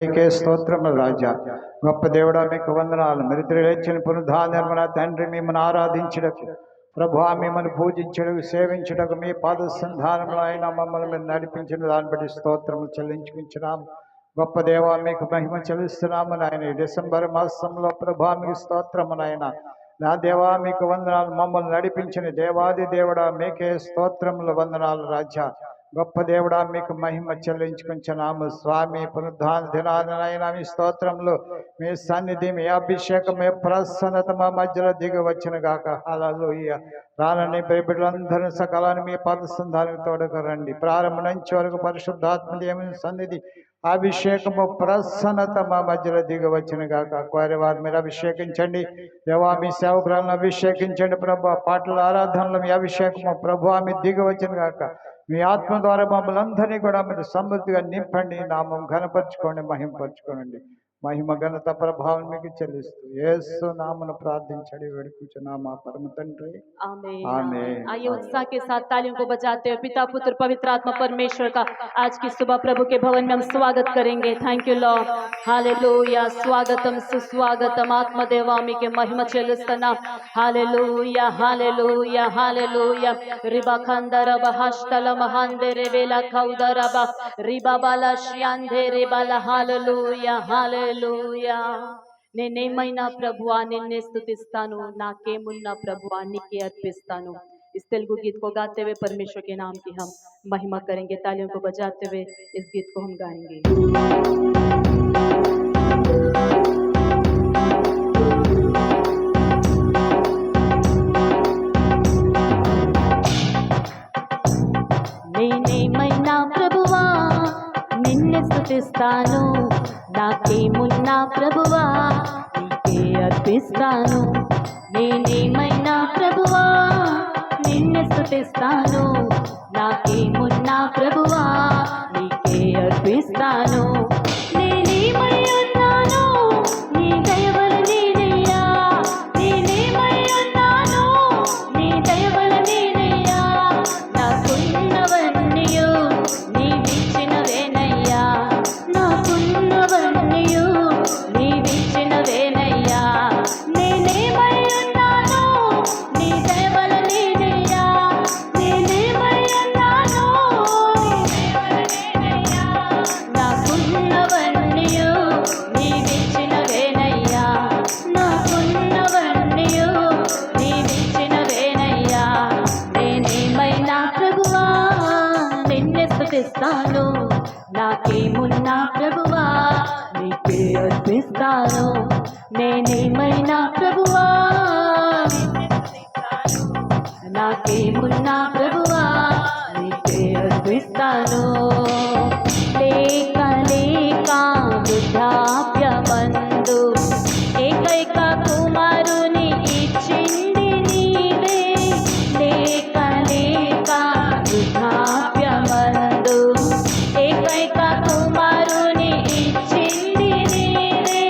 నీకే స్తోత్రములు రాజా. గొప్ప దేవుడా మీకు వందనాలు. మరిద్రు లేచిన పునరుద్ధాన తండ్రి మిమ్మల్ని ఆరాధించుటకు ప్రభువా, మిమ్మల్ని పూజించుటకు సేవించుటకు మీ పాద సంధానంలో అయినా మమ్మల్ని మీరు నడిపించిన దాన్ని బట్టి స్తోత్రము చెల్లించుకుంటున్నాము. గొప్ప దేవా మీకు మహిమ చెల్లిస్తున్నాము నాయన. ఈ డిసెంబర్ మాసంలో ప్రభువా మీకు స్తోత్రము నాయన. నా దేవా మీకు వందనాలు. మమ్మల్ని నడిపించిన దేవాది దేవుడా మీకే స్తోత్రములు వందనాలు రాజా. గొప్ప దేవుడా మీకు మహిమ చెల్లించుకుంటున్నాము స్వామి. పునరుద్ధాన దినాలైనా మీ స్తోత్రములు, మీ సన్నిధి, మీ అభిషేకం, మీ ప్రసన్నత మా మధ్యలో దిగి వచ్చిన గాక. హల్లెలూయా. రానని బిడ్డలందరినీ సకాలాన్ని మీ పాదసంధానికి తోడుకు రండి. ప్రారంభం నుంచి వరకు పరిశుద్ధాత్మ దేవుని సన్నిధి, అభిషేకము, ప్రసన్నత మా మధ్యలో దిగి వచ్చిన గాక. కోరి వారు మీరు అభిషేకించండి దేవా. మీ సేవకులను అభిషేకించండి ప్రభు. పాటల ఆరాధనలు మీ అభిషేకము ప్రభు మీ దిగి వచ్చిన గాక. మీ ఆత్మ ద్వారా మమ్మల్ని అందరినీ కూడా మీరు సమృద్ధిగా నింపండి. నామం ఘనపరచుకోండి, మహిమపరచుకోండి. महिमा घनता प्रभाव మీకు చెల్లిస్తూ యేసు నామమున ప్రార్థించడి వేడుకుంటున్నాము మా పరమ తండ్రి, आमीन। आमीन। आइए उत्साह के साथ तालियों को बजाते हुए पिता पुत्र पवित्र आत्मा परमेश्वर का आज की सुबह प्रभु के भवन में हम स्वागत करेंगे। Thank you Lord, hallelujah. स्वागतम सुस्वागतम आत्मदेवामी के महिमा చెల్లిస్తున్నా। Hallelujah hallelujah hallelujah. रिबा खंदरब हस्तल महांदरे वेला खौदरब रिबा बाला श्यांधे रिबाला। Hallelujah hallelujah. నేనేమైనా ప్రభువా నిన్నే స్తుతిస్తాను, నాకేమున్నా ప్రభువా నీకే अर्पिస్తాను। इस तेलुगु गीत को गाते हुए परमेश्वर के नाम की हम महिमा करेंगे। तालियों को बजाते हुए इस गीत को हम गाएंगे। నేనేమైనా ప్రభువా నిన్నే స్తుతిస్తాను, నాకేమున్నా ప్రభువా నీకే अर्पिస్తాను। నేనేమైనా ప్రభువా నిన్నే స్తుతిస్తాను, నాకేమున్నా ప్రభువా నీకే अर्पिస్తాను। నేనేమై ఉన్నాను నీ దయ వలనేనయ్యా, నేనేమై ఉన్నాను నీ దయ వలనేనయ్యా। నాకున్నవన్నీయు నీవిచ్చినవేనయ్యా, నాకున్నవన్నీయు నీవిచ్చినవేనయ్యా। నేనేమై ఉన్నాను నీ దయ వలనేనయ్యా, నేనేమై ఉన్నాను నీ దయ వలనేనయ్యా। నాకున్నవన్నీయు నీవిచ్చినవేనయ్యా, నాకున్నవన్నీయు నీవిచ్చినవేనయ్యా। నేనేమైనా ప్రభువా నిన్నే స్తుతిస్తాను, నాకేమున్నా ప్రభువా నీకే अर्पिస్తాను। నేనేమైనా ప్రభువా నాకేమున్నా ప్రభువా నీకే अर्पिస్తాను। లేక లేక వృద్ధాప్యమందు ఏకైక కుమారుని ఇచ్చింది నీవే। లేక లేక వృద్ధాప్యమందు ఏకైక కుమారుని ఇచ్చింది నీవే।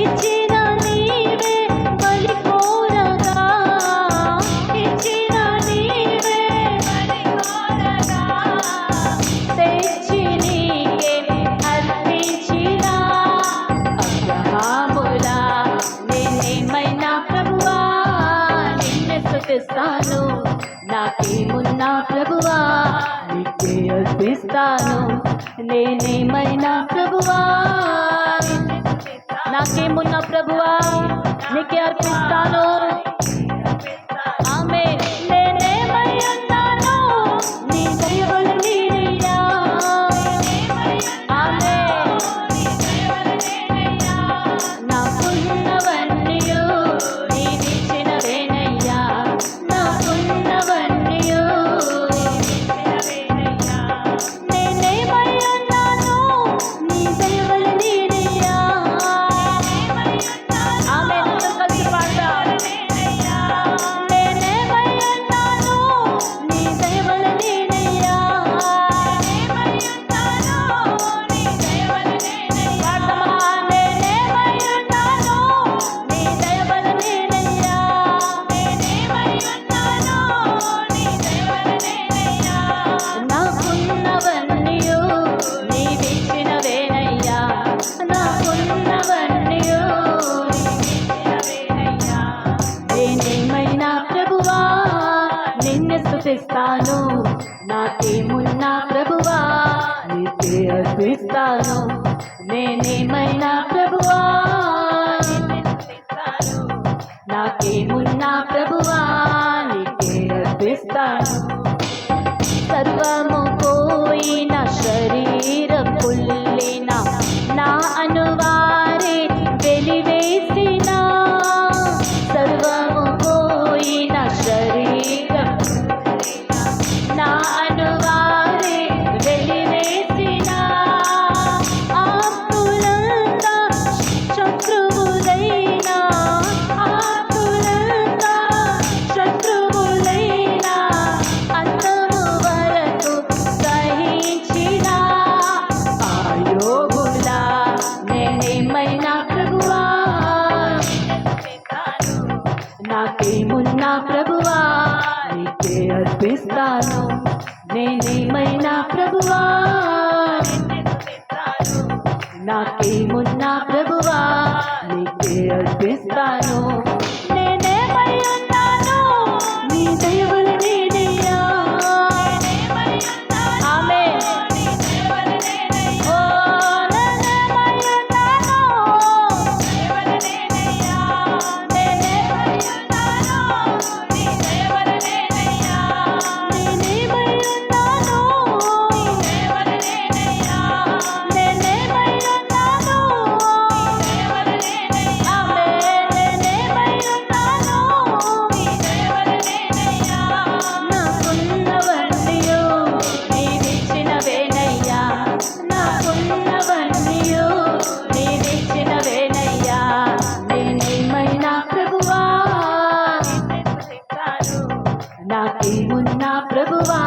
ఇచ్చిన నీవే బలి కోరగా, ఇచ్చిన నీవే బలి కోరగా, తెచ్చి నీకే అర్పించిన అబ్రహాములా। నేనేమైనా ప్రభువా నిన్నే స్తుతిస్తాను, నాకేమున్నా ప్రభువా నీకే अर्पिస్తాను। నేనేమైనా ప్రభువా నాకేమున్నా ప్రభువా నీకే अर्पिస్తాను। ఆమేన్। నేనేమై ఉన్నాను నీ దయ వలనేనయ్యా, ఆమేన్। నాకున్నవన్నీయు నీవిచ్చినవేనయ్యా, నాకున్నవన్నీయు నీవిచ్చినవేనయ్యా। నేనేమై ఉన్నాను నీ దయ వలనేనయ్యా, ఆమేన్। అందరూ కలిసి పాడదాం। నేనేమైనా ప్రభువా నాకేమున్నా ప్రభువా నీకే అర్పిస్తాను. సర్వము పోయిన శరీరం కుళ్ళిన నా అనువారే వెలివేసిన, సర్వము పోయిన శరీరం నా అనువారే వెలివేసిన, ఆకులంతా శత్రువులైనా ఆకులంతా శత్రువులైనా అంతము వరకు సహించిన ఆయోగులా నేనేమైనా ప్రభువా నాకేమున్నా ప్రభువా నీకే అర్పిస్తాను. నేనేమైనా ప్రభువా నాకేమున్నా ప్రభువా నీకే అర్పిస్తాను. నేనేమై ఉన్నాను నీ దయ వలనేనయ్యా. ఆమేన్. ఓ నేనేమై ఉన్నాను నేనేమై ఉన్నాను నీ దయ వలనేనయ్యా. నేనేమై ఉన్నాను నేనేమై ఉన్నాను ఆమేన్. నేనేమై ఉన్నాను నాకున్నవన్నీయు నీవిచ్చినవేనయ్యా. నాకున్నవన్నీయు నీవిచ్చినవేనయ్యా. నేనేమైనా ప్రభువా నాకేమున్నా ప్రభువా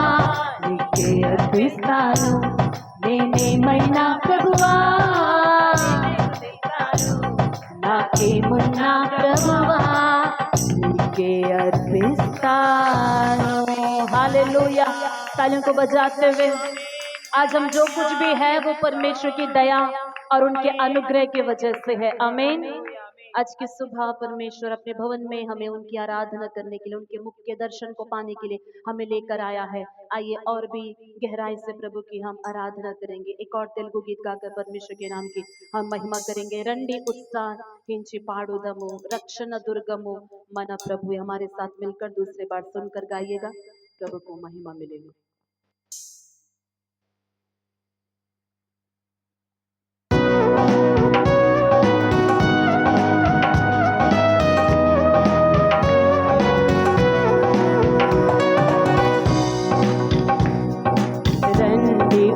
నీకే అర్పిస్తాను. నేనేమైనా ప్రభువా నాకేమున్నా ప్రభువా నీకే अर्पिस्तानो। हालेलुया। तालियों को बजाते हुए आज हम जो कुछ भी है वो परमेश्वर की दया और उनके अनुग्रह की वजह से है। आमीन। आज की सुबह परमेश्वर अपने भवन में हमें उनकी आराधना करने के लिए, उनके मुख के दर्शन को पाने के लिए हमें लेकर आया है। आइए और भी गहराई से प्रभु की हम आराधना करेंगे। एक और तेलुगु गीत गाकर परमेश्वर के नाम की हम महिमा करेंगे। रंडी उत्साह हिंची पाड़ुदमु रक्षण दुर्गमु मन प्रभु। हमारे साथ मिलकर दूसरे बार सुनकर गाइएगा, प्रभु को महिमा मिलेगी।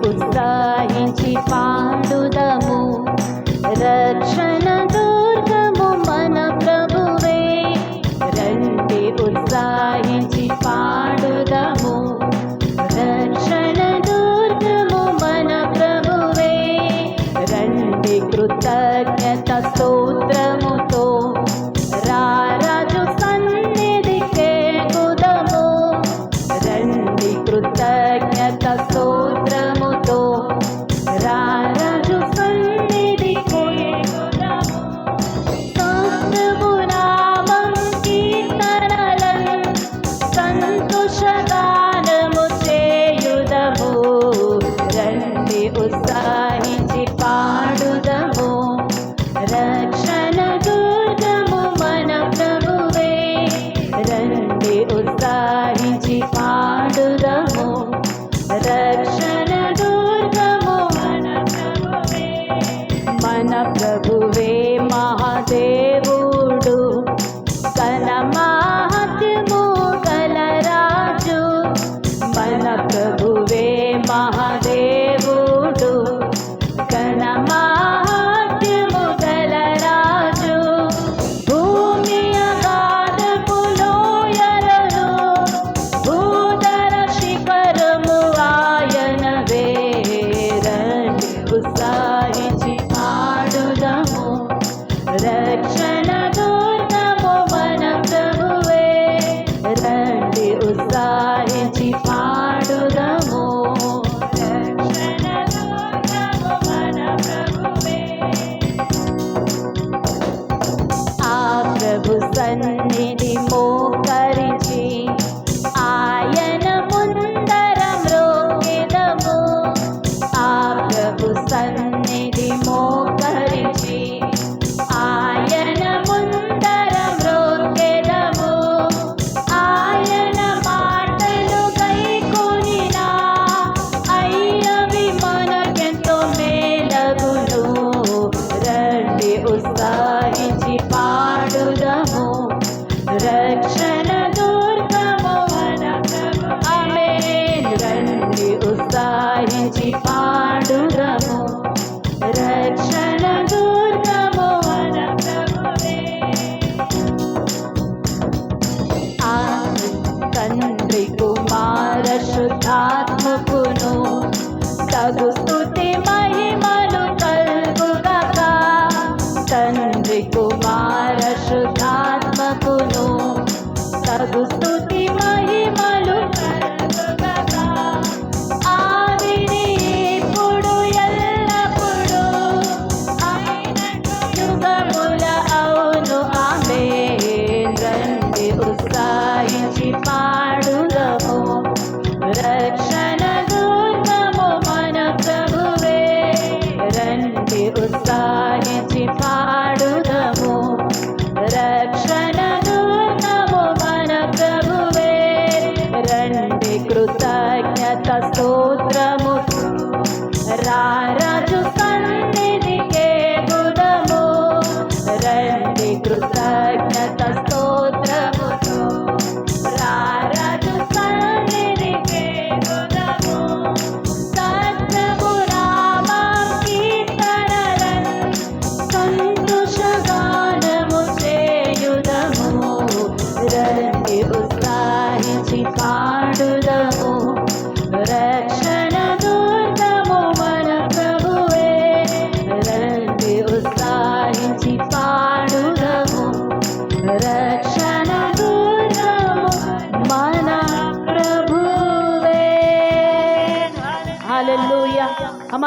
उत्साहिंచి పాడుదము రక్షణ దుర్గము మన ప్రభువే। రండి ఉత్సాహించి పాడుదము రక్షణ దుర్గము మన ప్రభువే। రండి కృతజ్ఞత స్తోత్రముతో రారాజు సన్నిధికే కుదము। రండి కృతజ్ఞత స్తోత్రముతో రారాజు సన్నిధికే కుదము। స్తోత్రము నామం కీర్తనలను సంతోషగానము చేయుదము। రండి ఉత్సాహించి పాడుదము రక్షణ దుర్గము మన ప్రభువే। రండి ఉత్సాహించి పాడుదము రక్షణ దుర్గము మన ప్రభువే। మన ప్రభువే మహాదేవుడు కన మహత్యము గల రాజు। మన ప్రభువే మహాదేవుడు కన మహత్యము గల రాజు। భూమి అగాధపు లోయలను భూధర శిఖరము ఆయనవే। రండి ఉత్సాహించి పాడుదము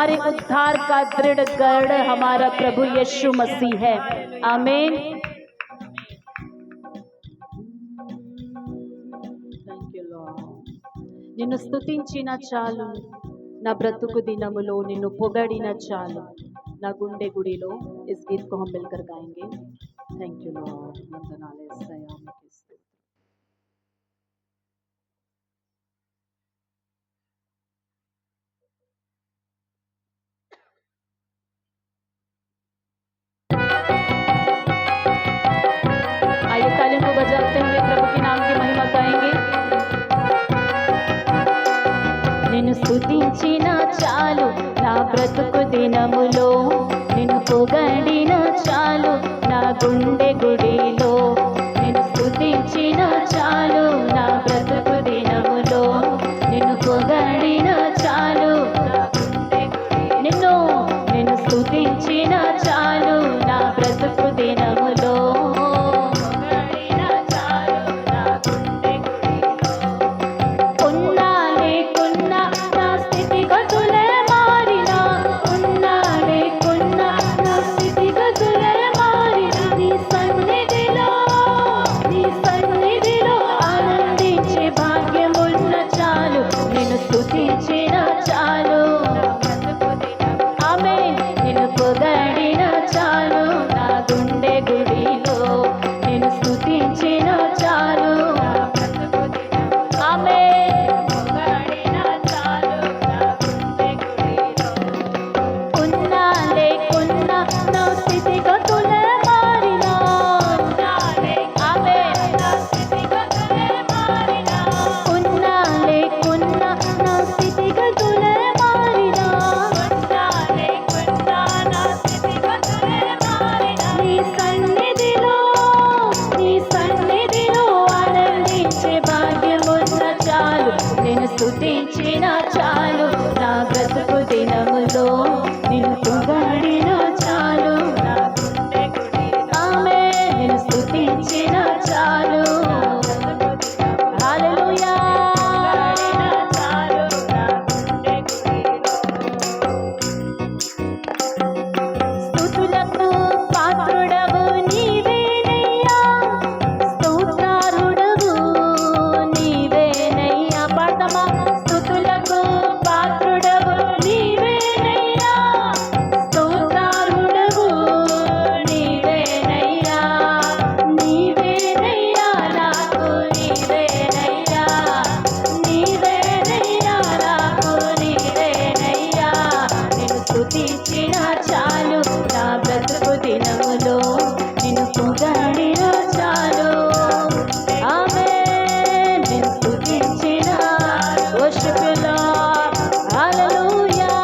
हमारे उद्धार का दृढ़ गढ़ हमारा प्रभु यीशु मसीह है। आमीन। నిన్ను స్తుతించిన చాలు, నా బ్రతుకు దినములో నిన్ను పొగడిన చాలు, నా గుండె గుడిలో। इस गीत को हम मिलकर गाएंगे। Thank you Lord. वंदनालय सयाम के स्तुति। आइए तालियों को बजाते हुए प्रभु के नाम की महिमा गाएंगे। నిన్ను స్తుతించిన చాలు, నా బ్రతుకు దినములో నిన్ను పొగడిన చాలు, నా గుండె గుడిలో నిన్ను స్తుతించిన చాలు, నా బ్రతుకు దినములో నిన్ను పొగడిన చాలు, నిన్ను స్తుతించిన చాలు, నా బ్రతుకు దినములో స్తుతించిన చాలు, నా బ్రతుకు దినములో నిన్ను పొగడిన చాలు, ఆమేన్। నిన్ను స్తుతించిన చాలు, హల్లెలూయా। స్తుతులకు పాత్రుడవు నీవేనయ్యా, స్తోత్రార్హుడవు నీవేనయ్యా। పాడతామా? స్తుతులకు పాత్రుడవు నీవేనయ్యా, స్తోత్రార్హుడవు నీవేనయ్యా, నీవేనయ్యా నాకు నీవేనయ్యా, నీవేనయ్యా నాకు నీవేనయ్యా। నిన్ను స్తుతించిన చాలు, నా బ్రతుకు దినములో నిన్ను పొగడిన చాలు, ఆమేన్। నిన్ను స్తుతించిన worship you Lord, hallelujah,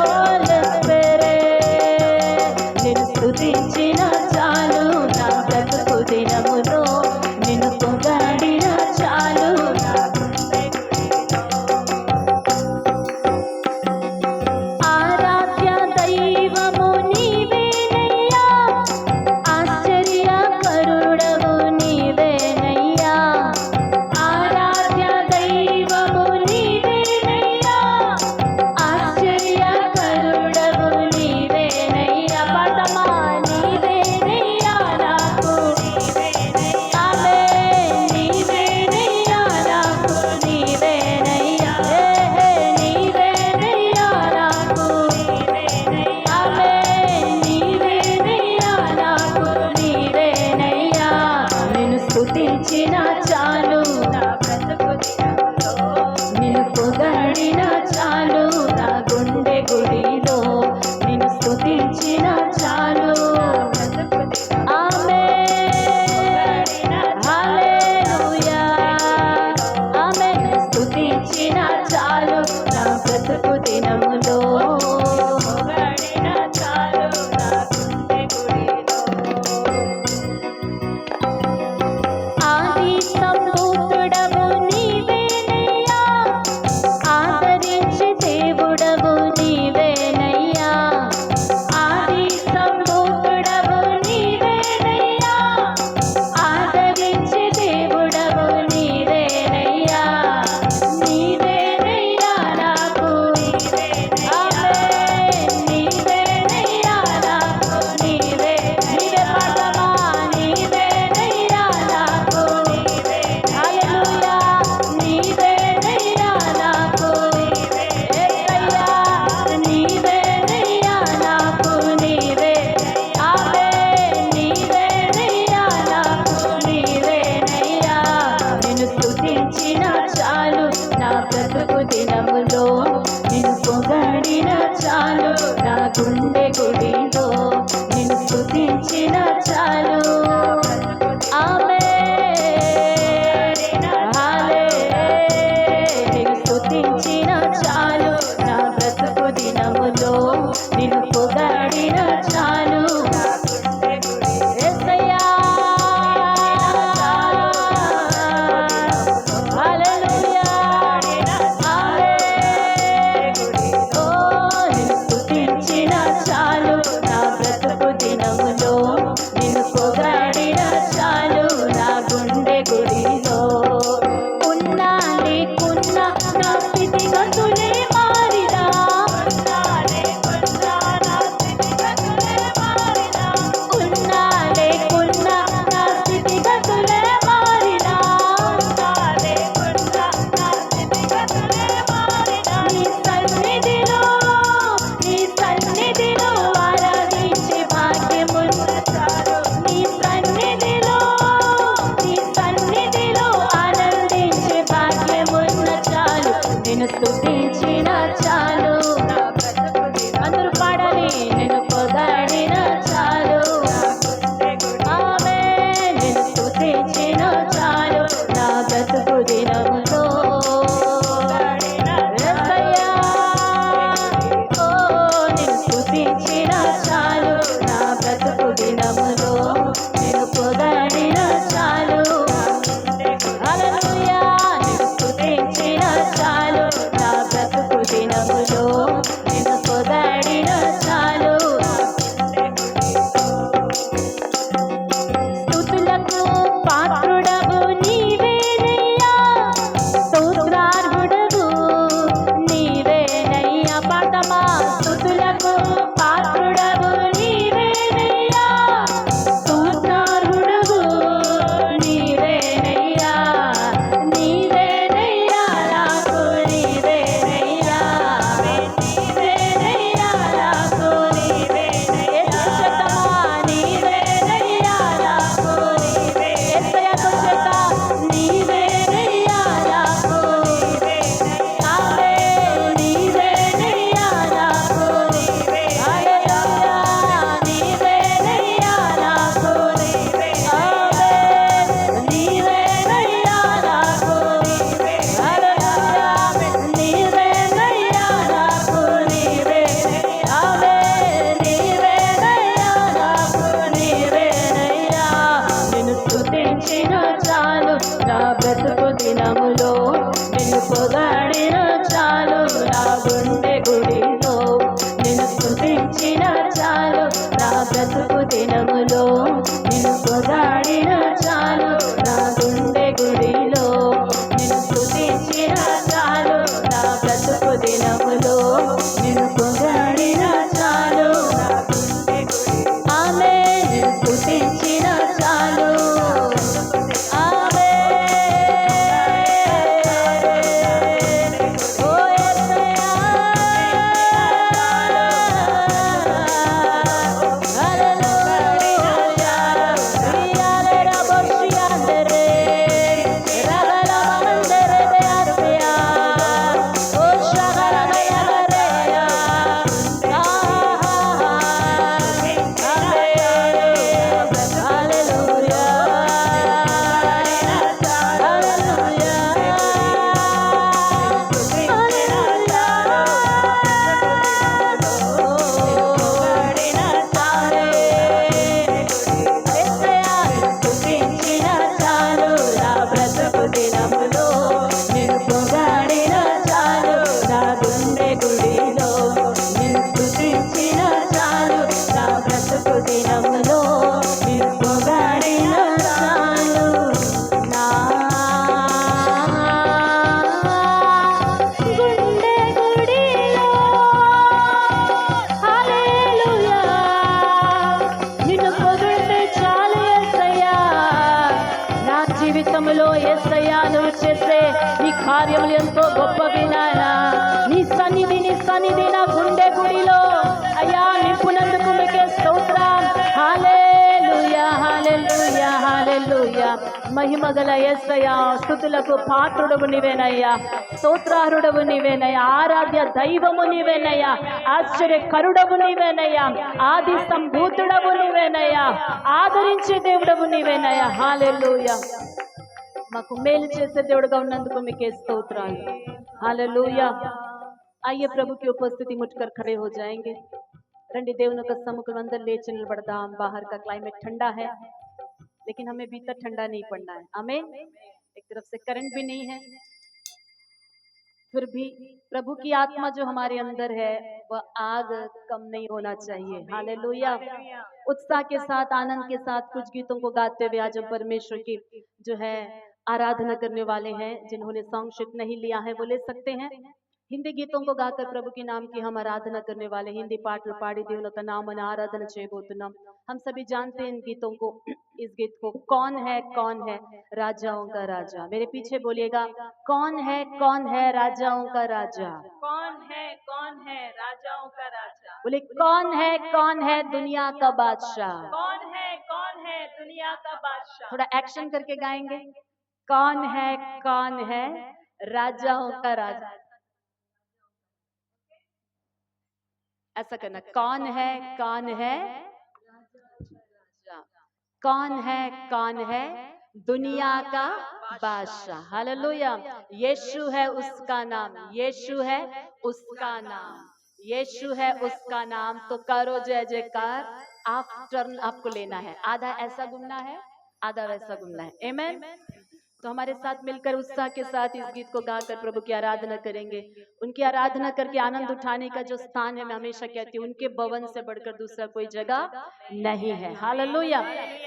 Holy Spirit। నిన్ను స్తుతించిన చాలు, నా బ్రతుకు దినములో నిన్ను పొగడిన చాలు, ఆరాధ్య దైవము నీవేనయ్యా, ఆశ్చర్యకరుడవు నీవేనయ్యా, ఆరాధ్య దైవము నీవేనయ్యా, ఆశ్చర్యకరుడవు నీవేనయ్యా। పాడతామా? నీవేనయ్యా నాకు, ఆమేన్। నీవేనయ్యా నాకు నీవేనయ్యా, నీవేనయ్యా నాకు, ఆమేన్। నీవేనయ్యా నాకు నీవేనయ్యా। నిన్ను స్తుతించిన చాలు, నా బ్రతుకు దినములో నిన్ను పొగడిన చాలు, నా గుండె గుడిలో నిన్ను స్తుతించిన చాలు, ఆమేన్, హల్లెలూయా, ఆమేన్। స్తుతించిన చాలు, నా బ్రతుకు దినములో పొగడిన చాలు, నా గుండె గుడిలో ఆది సంభూతుడవు నీవేనయ్యా, ఆదరించే దేవుడవు నీవేనయ్యా, ఆది చాలు నా బ్రతుకు దినములో నిన్ను పొగాడిన చాలు నా గుండె గుడిలో నిన్ను స్తుతించిన చాలు నా బ్రతుకు దినములో నిన్ను పొగాడిన చాలు నా గుండె గుడి ఆమె నిన్ను స్తుతించిన చాలు జీవితంలో యేసయ్యా నువ్వు చేసే నీ కార్యములు ఎంతో గొప్పవి నాయన నీ సన్నిధి నా గుండె గుడిలో అయ్యా నింపునందుకు మీకే స్తోత్రం హల్లెలూయా హల్లెలూయా హల్లెలూయా మహిమగల యేసయ్యా స్తుతులకు పాత్రుడవు నీవేనయ్యా స్తోత్రారుడవు నీవేనయ్యా ఆరాధ్య దైవము నీవేనయ్యా ఆశ్చర్యకరుడవు నీవేనయ్యా ఆది సంభూతుడవు నీవేనయ్యా ఆదరించే దేవుడవు నీవేనయ్యా హల్లెలూయా మాకు మేలు చేసే దేవుడుగా ఉన్నందుకు మీకే స్తోత్రాలు हालेलुया। आइए प्रभु की उपस्थिति मुझकर खड़े हो जाएंगे। रंडी देवनों का सम्मुख अंदर ले चल पड़ता। हम बाहर का क्लाइमेट ठंडा है लेकिन हमें भीतर ठंडा नहीं पड़ना है। आमीन। एक तरफ से करंट भी नहीं है, फिर भी प्रभु की आत्मा जो हमारे अंदर है वह आग कम नहीं होना चाहिए। हालेलुया। उत्साह के साथ आनंद के साथ कुछ गीतों को गाते हुए आज हम परमेश्वर की जो है आराधना करने वाले हैं। जिन्होंने सॉन्ग शीट नहीं लिया है वो ले सकते हैं। हिंदी गीतों को गाकर प्रभु के नाम की हम आराधना करने वाले। हिंदी पाटल पाड़ी देवनों का नाम आराधना चेबोतुनम। हम सभी जानते हैं इन गीतों को। इस गीत को कौन है राजाओं का राजा। मेरे पीछे बोलिएगा, कौन है राजाओं का राजा। कौन है राजाओं का राजा। बोले कौन है दुनिया का बादशाह। कौन है दुनिया का बादशाह। थोड़ा एक्शन करके गाएंगे। कौन है राजाओं का राजा। ऐसा करना, कौन है दुनिया का बादशाह। हालेलुया। यीशु है उसका नाम, यीशु है उसका नाम, यीशु है उसका नाम। तो करो जय जयकार। आप टर्न आपको लेना है, आधा ऐसा घूमना है आधा वैसा घूमना है। आमीन। तो हमारे साथ मिलकर उत्साह के साथ इस गीत को गाकर प्रभु की आराधना करेंगे। उनकी आराधना करके आनंद उठाने का जो स्थान है, मैं हमेशा कहती हूँ उनके भवन से बढ़कर दूसरा कोई जगह नहीं है। हालेलुया।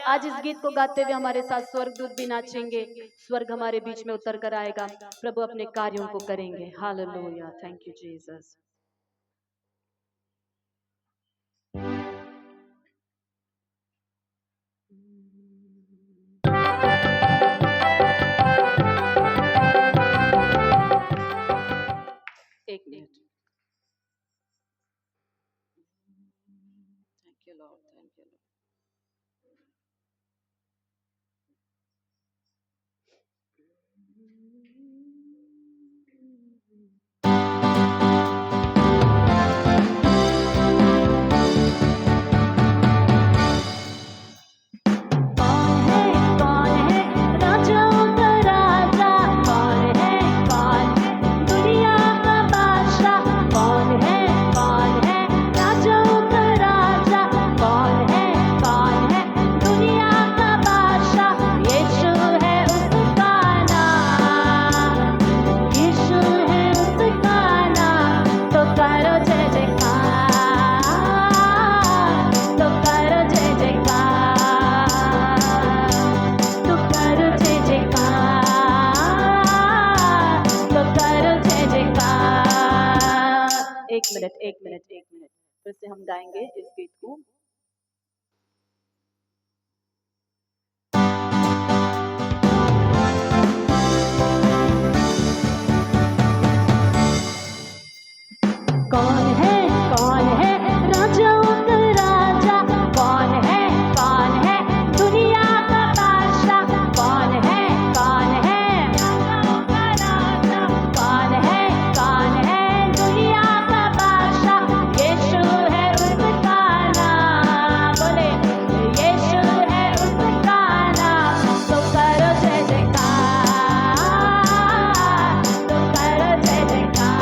आज इस गीत को गाते हुए हमारे साथ स्वर्गदूत भी नाचेंगे। स्वर्ग हमारे बीच में उतर कर आएगा। प्रभु अपने कार्यों को करेंगे। हालेलुया। Thank you Jesus. एक minute. Thank you Lord, thank you Lord. गाएंगे इस गीत को। कौन है राजाओं का राजा, कौन है दुनिया का बादशाह, कौन है राजाओं का राजा, कौन है दुनिया का बादशाह। यीशु है उसका नाम, बोले यीशु है उसका नाम। तो करो जय जयकार, तो करो जय जयकार।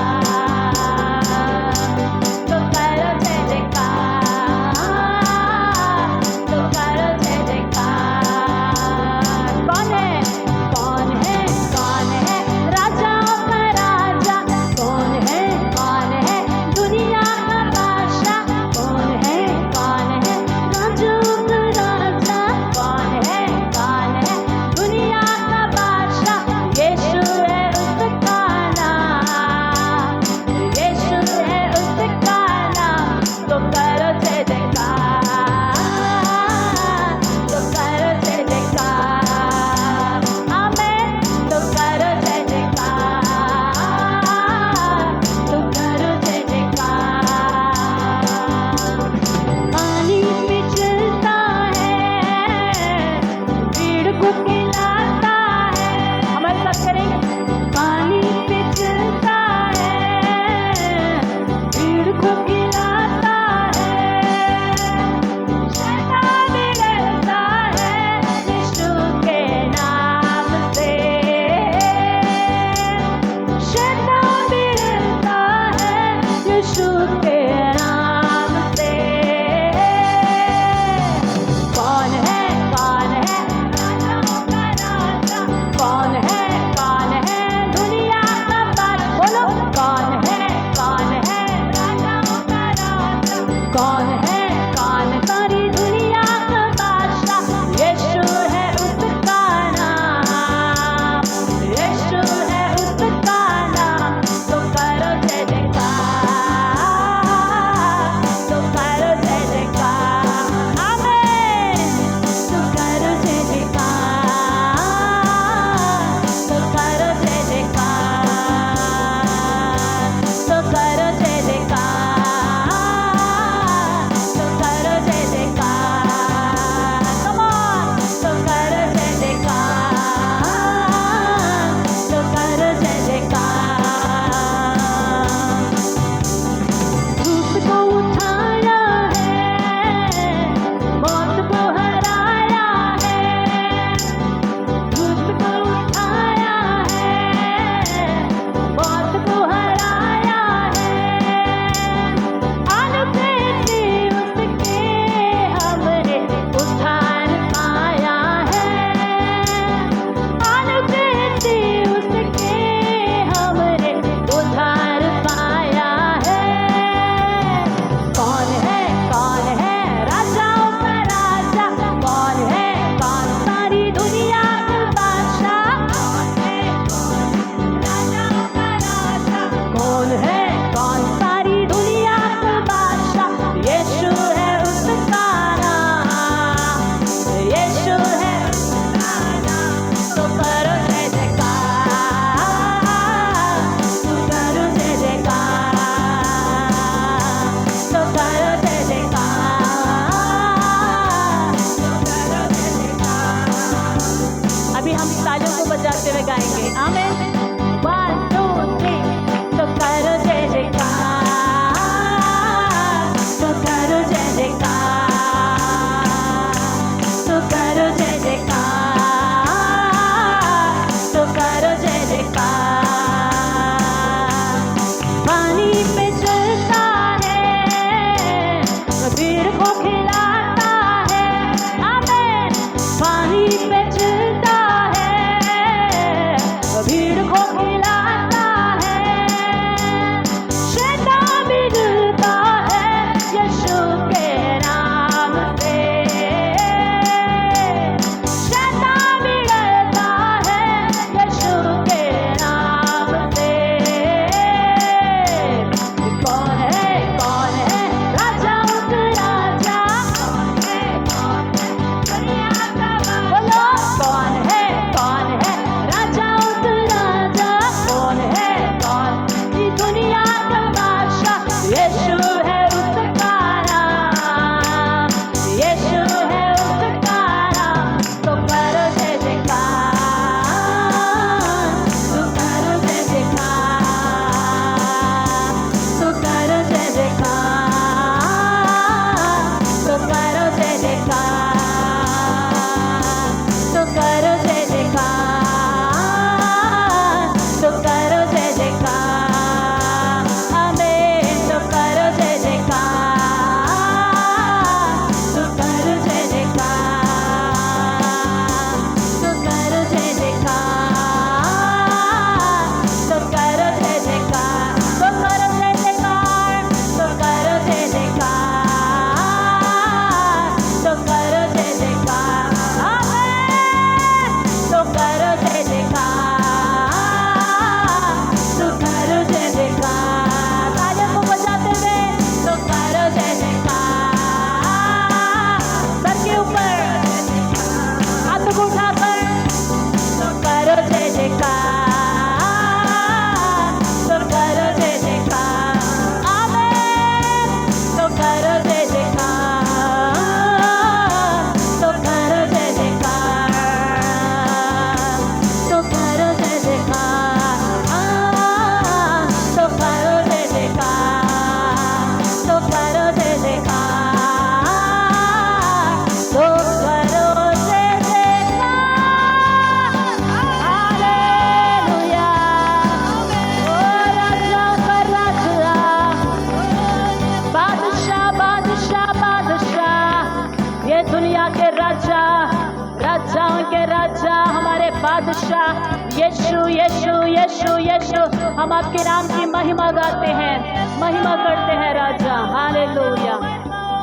यीशु यीशु यीशु यीशु। हम आपके नाम की महिमा गाते हैं, महिमा करते हैं राजा। Hallelujah.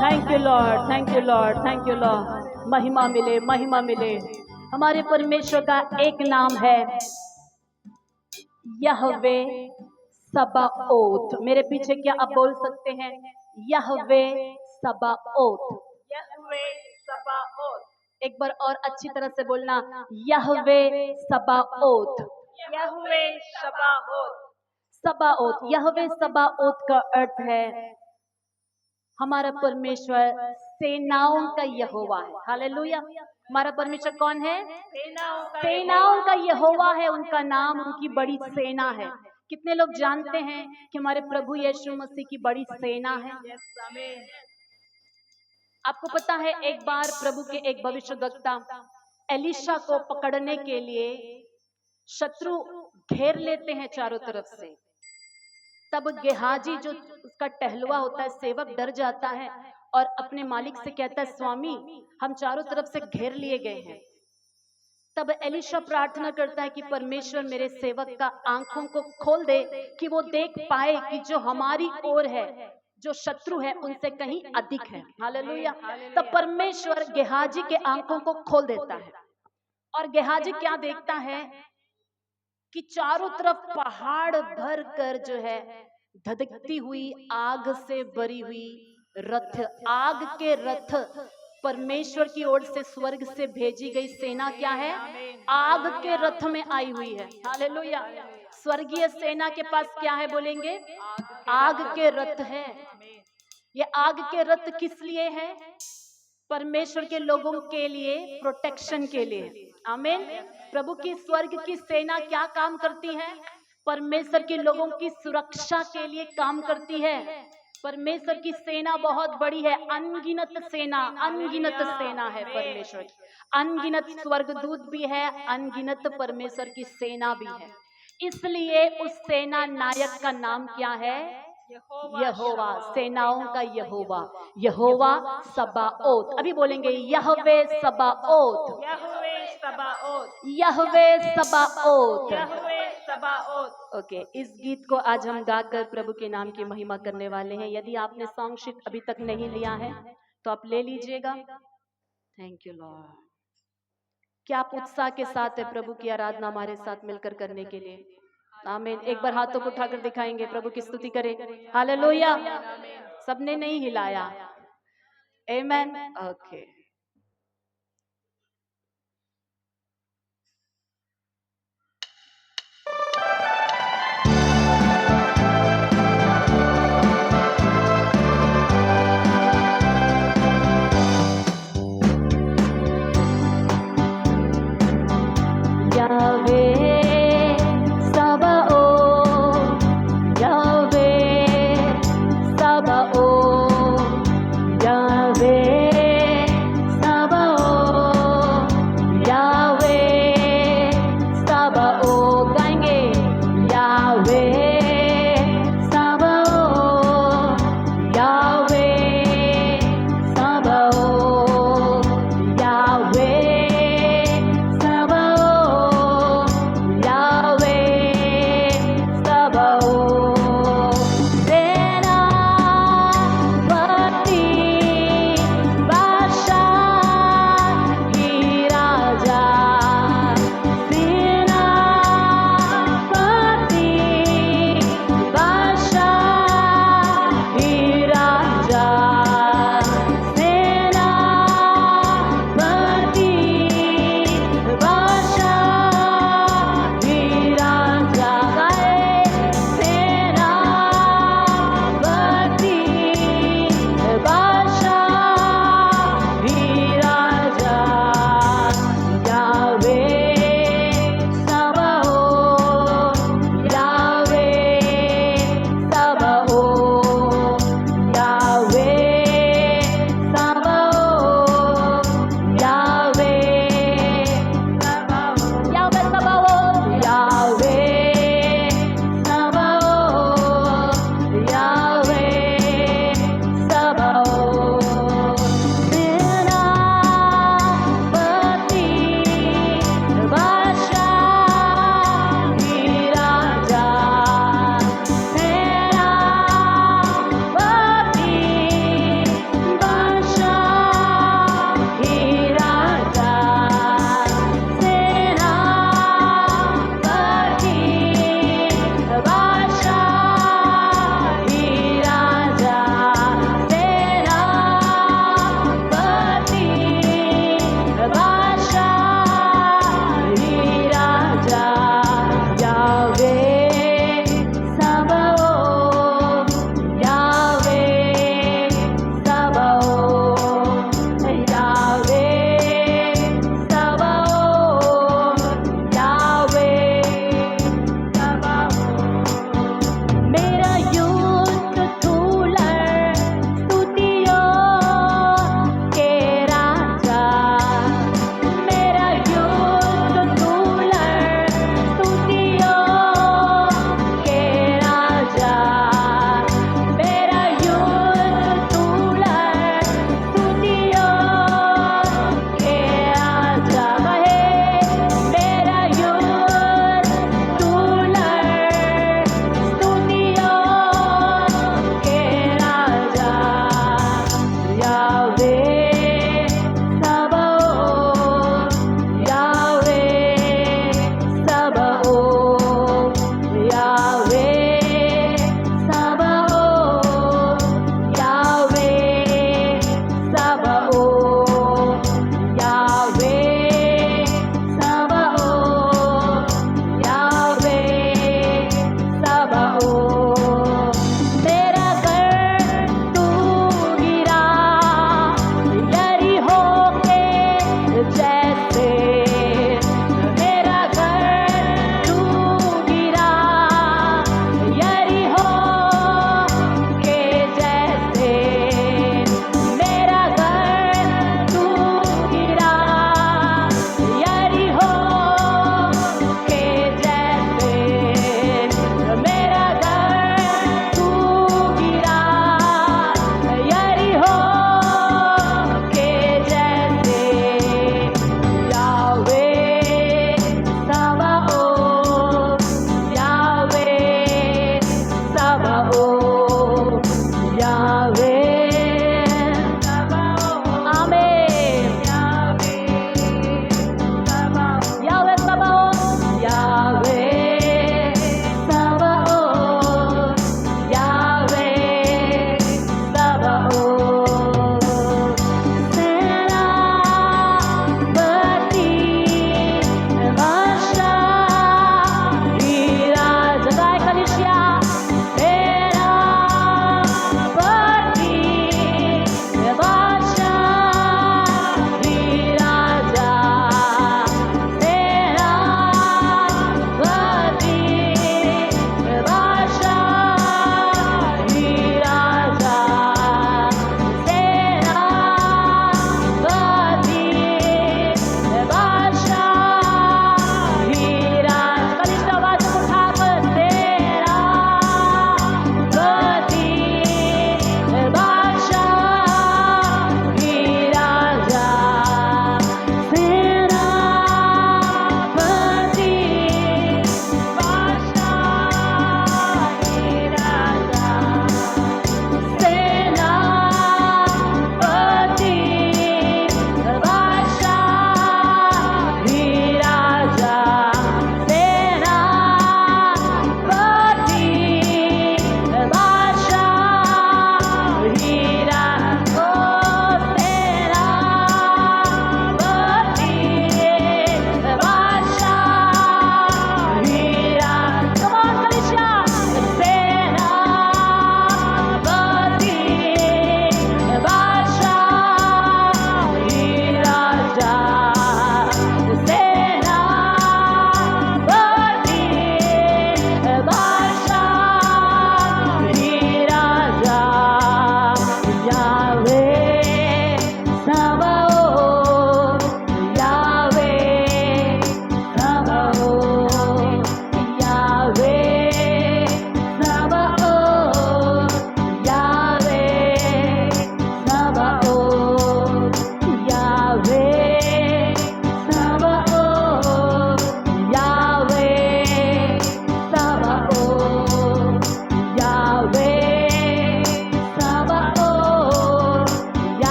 Thank you Lord, thank you Lord, thank you Lord. महिमा मिले, महिमा मिले। हमारे परमेश्वर का एक नाम है यहवे सबाओत। मेरे पीछे क्या आप बोल सकते हैं? यहवे सबाओत। यहवे सबाओत। एक बार और अच्छी तरह से बोलना, यहवे सबाओत। यहवे सबाओत। सबाओत, यहवे सबाओत का अर्थ है हमारा परमेश्वर सेनाओं का यहोवा है। हालेलुया। हमारा परमेश्वर कौन है? सेनाओं का यहोवा है उनका नाम, उनकी बड़ी सेना है। कितने लोग जानते हैं कि हमारे प्रभु यीशु मसीह की बड़ी सेना है? आपको पता है एक बार प्रभु के एक भविष्यद्वक्ता एलिशा को पकड़ने के लिए शत्रु घेर लेते हैं चारों तरफ से। तब गेहाजी जो उसका टहलुआ होता है, सेवक, डर जाता है और अपने मालिक से कहता है, स्वामी हम चारों तरफ से घेर लिए गए हैं। तब एलिशा प्रार्थना करता है कि परमेश्वर मेरे सेवक का आंखों को खोल दे कि वो देख पाए कि जो हमारी ओर है, जो शत्रु है, उनसे कहीं अधिक है। हालेलुया। तब परमेश्वर गेहाजी के आंखों को खोल देता है और गेहाजी क्या देखता है कि चारों तरफ पहाड़ भर कर जो है धधकती हुई आग से भरी हुई रथ, आग के रथ, परमेश्वर की ओर से स्वर्ग से भेजी गई सेना क्या है? आग के रथ में आई हुई है। हालेलुया। स्वर्गीय सेना के पास क्या है बोलेंगे? आग के रथ है। ये आग के रथ किस लिए है? परमेश्वर के लोगों के लिए, प्रोटेक्शन के लिए। आमीन। प्रभु की स्वर्ग की सेना क्या काम करती है? परमेश्वर के लोगों की सुरक्षा के लिए काम करती है। परमेश्वर की सेना बहुत बड़ी है, अनगिनत सेना, अनगिनत सेना है परमेश्वर की। अनगिनत स्वर्गदूत भी है, अनगिनत परमेश्वर की सेना भी है। इसलिए उस सेना नायक का नाम क्या है? यहोवा, सेनाओं का यहोवा, यहोवा सबाओत। अभी बोलेंगे यहवे सबाओत, यहवे सबाओत, यहवे सबाओत, यहवे सबाओत। ओके। इस गीत को आज हम गाकर प्रभु के नाम की महिमा करने वाले हैं। यदि आपने सॉन्ग शीट अभी तक नहीं लिया है तो आप ले लीजिएगा। Thank you Lord. क्या आप उत्साह के साथ है प्रभु की आराधना हमारे साथ मिलकर करने के लिए? आमीन। एक बार हाथों को उठाकर दिखाएंगे, प्रभु की स्तुति करें। हालेलुया। सबने नहीं हिलाया। आमीन। ओके। यावे सबाओत, यावे सबाओत, यावे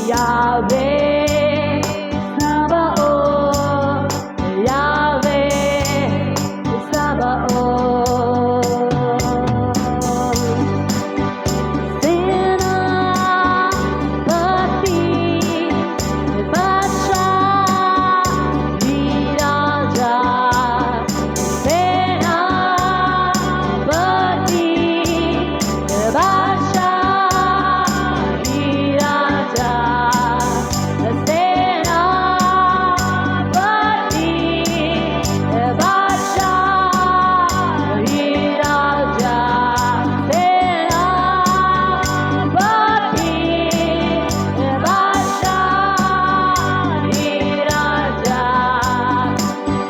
यावे Sabaoth, Yahweh Sabaoth. Senapati, Badshah, Raja. Senapati, Badshah, Raja.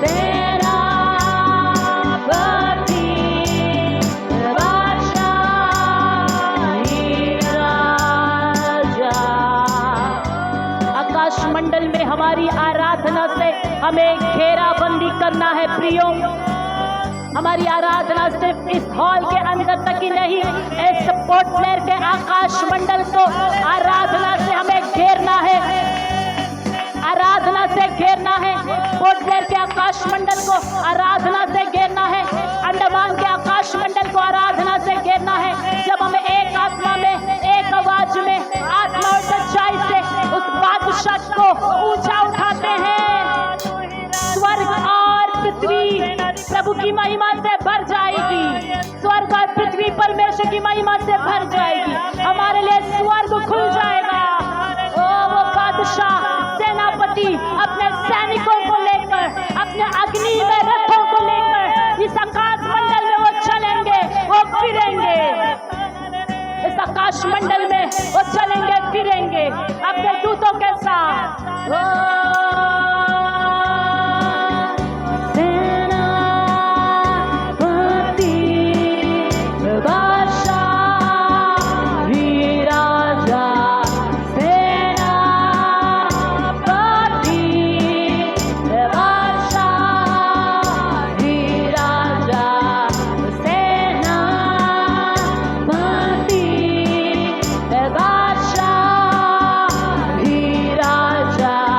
Senapati, Badshah, Raja. आकाश मंडल में हमारी आराधना से हमें घेराबंदी करना है प्रियो। हमारी आराधना सिर्फ इस हॉल के अंदर तक ही नहीं, इस पोर्ट ब्लेयर के आकाश मंडल को आराधना से हमें घेरना है, आराधना से घेरना है। पोर्ट ब्लेयर के आकाश मंडल को आराधना से घेरना है, अंडमान के आकाश मंडल को आराधना से घेरना है। जब हम एक आत्मा में, एक आवाज में, आत्मा और सच्चाई से उस बादशाह को ऊंचा उठाते हैं, स्वर्ग और पृथ्वी प्रभु की महिमा से भर जाएगी। स्वर्ग और पृथ्वी परमेश्वर की महिमा से भर जाएगी। हमारे लिए स्वर्ग खुल जाएगा। ओ वो बादशाह सेनापति अपने सैनिकों को लेकर, अपने अग्नि में रथों को लेकर इस आकाश मंडल में वो चलेंगे, वो फिरेंगे। इस आकाश मंडल में वो चलेंगे फिरेंगे अपने दूतों के साथ। सेनापति, बादशाह, राजा। सेनापति, बादशाह, राजा। सेनापति, बादशाह, राजा।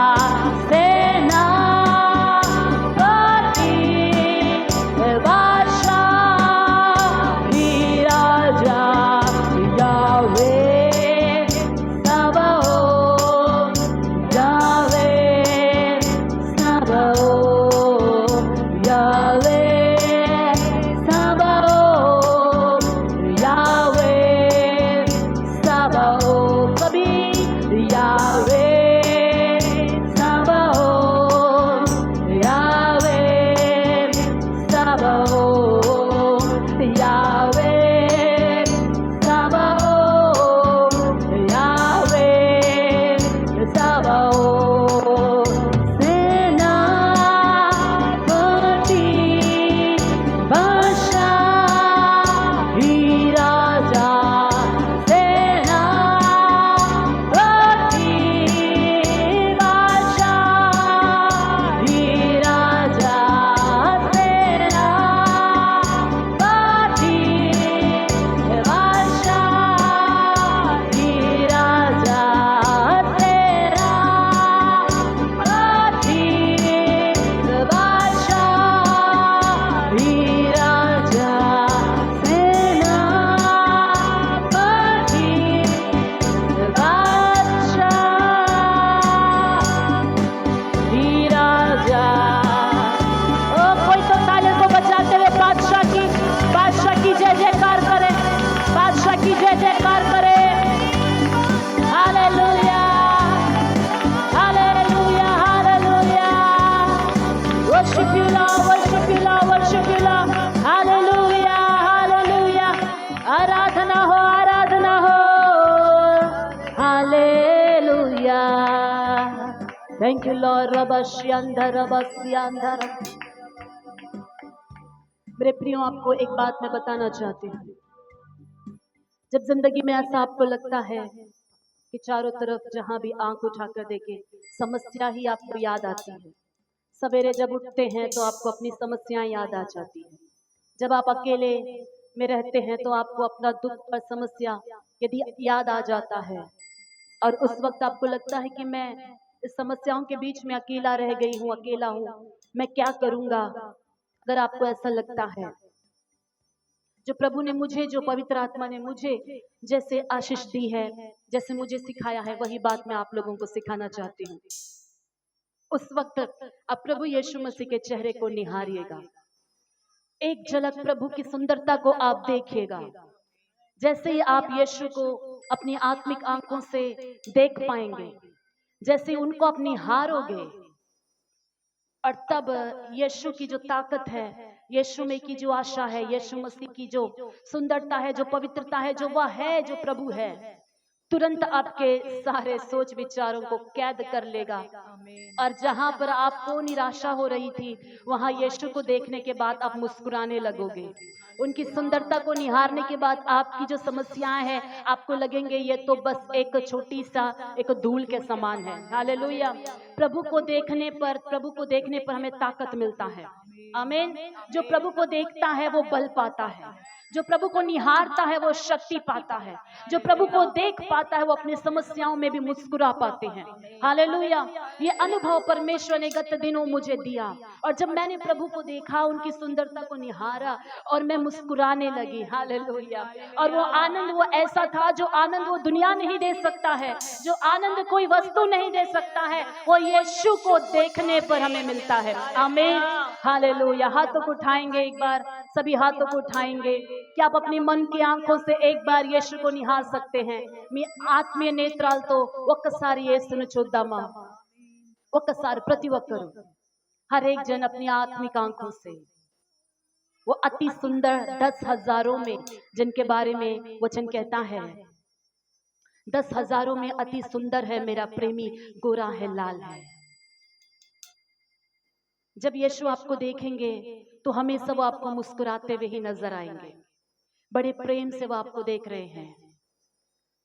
Thank you, Lord. मेरे प्रियो, आपको एक बात मैं बताना चाहती हूँ। जब जिंदगी में ऐसा आपको लगता है कि चारों तरफ जहां भी आंख उठाकर देखे समस्या ही आपको याद आती है, सवेरे जब उठते हैं तो आपको अपनी समस्याएं याद आ जाती है, जब आप अकेले में रहते हैं तो आपको अपना दुख और समस्या यदि याद आ जाता है और उस वक्त आपको लगता है कि मैं इस समस्याओं के बीच में अकेला रह गई हूँ, अकेला हूँ, मैं क्या करूंगा। अगर आपको ऐसा लगता है, जो प्रभु ने मुझे, जो पवित्र आत्मा ने मुझे जैसे आशीष दी है, जैसे मुझे सिखाया है, वही बात मैं आप लोगों को सिखाना चाहती हूँ। उस वक्त अब प्रभु यीशु मसीह के चेहरे को निहारिएगा, एक झलक प्रभु की सुंदरता को आप देखिएगा। जैसे ही आप यीशु को अपनी आत्मिक आंखों से देख पाएंगे, जैसे ही उनको आप निहारोगे, और तब यीशु की जो ताकत है, यीशु में की जो आशा है, यीशु मसीह की जो सुंदरता है, जो पवित्रता है, जो वह है, जो प्रभु है, तुरंत आपके सारे सोच विचारों को कैद कर लेगा। और जहां पर आपको निराशा हो रही थी, वहां यीशु को देखने के बाद आप मुस्कुराने लगोगे। उनकी सुंदरता को निहारने के बाद आपकी जो समस्याएं हैं, आपको लगेंगे ये तो बस एक छोटी सा एक धूल के समान है। हालेलुया। प्रभु को देखने पर हमें ताकत मिलता है। आमीन। जो प्रभु को देखता है वो बल पाता है, जो प्रभु को निहारता है वो शक्ति पाता है, जो प्रभु को देख पाता है वो अपनी समस्याओं में भी मुस्कुरा पाते हैं। हालेलुया। ये अनुभव परमेश्वर ने गत दिनों मुझे दिया, और जब मैंने प्रभु को देखा, उनकी सुंदरता को निहारा, और मैं मुस्कुराने लगी। हालेलुया। और वो आनंद, वो ऐसा था जो आनंद वो दुनिया नहीं दे सकता है, जो आनंद कोई वस्तु नहीं दे सकता है, वो यीशु को देखने पर हमें मिलता है। आमीन। हालेलुया। हाथों को उठाएंगे एक बार, सभी हाथों को उठाएंगे। क्या आप अपनी मन की आंखों से एक बार यीशु को निहार सकते हैं? मी आत्मीय नेत्रालतो ఒక్కసారి యేసును చూద్దామా? ఒక్కసారి ప్రతి ఒక్కరు, हर एक जन अपनी आत्मिक आंखों से वो अति सुंदर 10,000 में जिनके बारे में वचन कहता है, 10,000 में अति सुंदर है मेरा प्रेमी, गोरा है, लाल है। जब यीशु आपको देखेंगे तो हमेशा वो आपको मुस्कुराते हुए ही नजर आएंगे। बड़े प्रेम से वो आपको देख रहे हैं,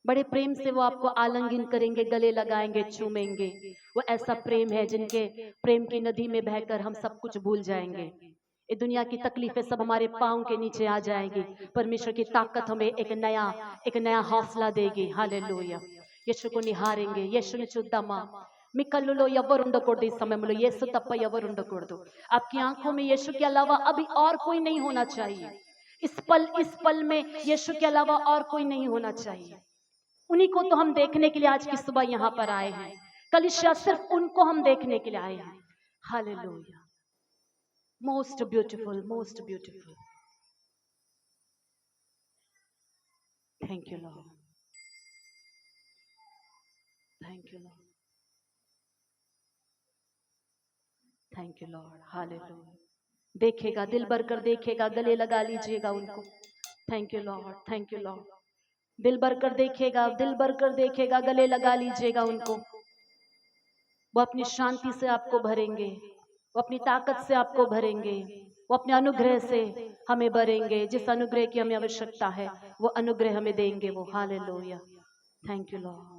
बड़े प्रेम से वो आपको आलिंगन करेंगे, गले लगाएंगे, चूमेंगे। वो ऐसा प्रेम है जिनके प्रेम की नदी में बहकर हम सब कुछ भूल जाएंगे। ये दुनिया की तकलीफें सब हमारे पांव के नीचे आ जाएगी। परमेश्वर की ताकत हमें एक नया हौसला देगी। हालेलुया। यीशु को निहारेंगे। यीशुని చూద్దామా? మీ కళ్ళులో ఎవరు ఉండకూడదు ఈ సమయంలో, యేసు తప్ప ఎవరు ఉండకూడదు। आपकी आंखों में यीशु के अलावा अभी और कोई नहीं होना चाहिए। इस पल में यीशु के अलावा और कोई नहीं होना चाहिए। उन्हीं को तो हम देखने के लिए आज की सुबह यहाँ पर आए हैं। कलीसिया सिर्फ उनको हम देखने के लिए आए हैं। Hallelujah. Most beautiful, most beautiful. Thank you Lord, thank you Lord, thank you Lord. Hallelujah. देखेगा, दिल भर कर देखेगा, गले लगा लीजिएगा उनको। Thank you Lord, thank you Lord. दिल भर कर देखेगा, दिल भर कर देखेगा, गले लगा लीजिएगा उनको। वो अपनी शांति से आपको भरेंगे, वो अपनी ताकत से आपको भरेंगे, वो अपने अनुग्रह से हमें भरेंगे। जिस अनुग्रह की हमें आवश्यकता है वो अनुग्रह हमें देंगे वो। हालेलुया। Thank you Lord.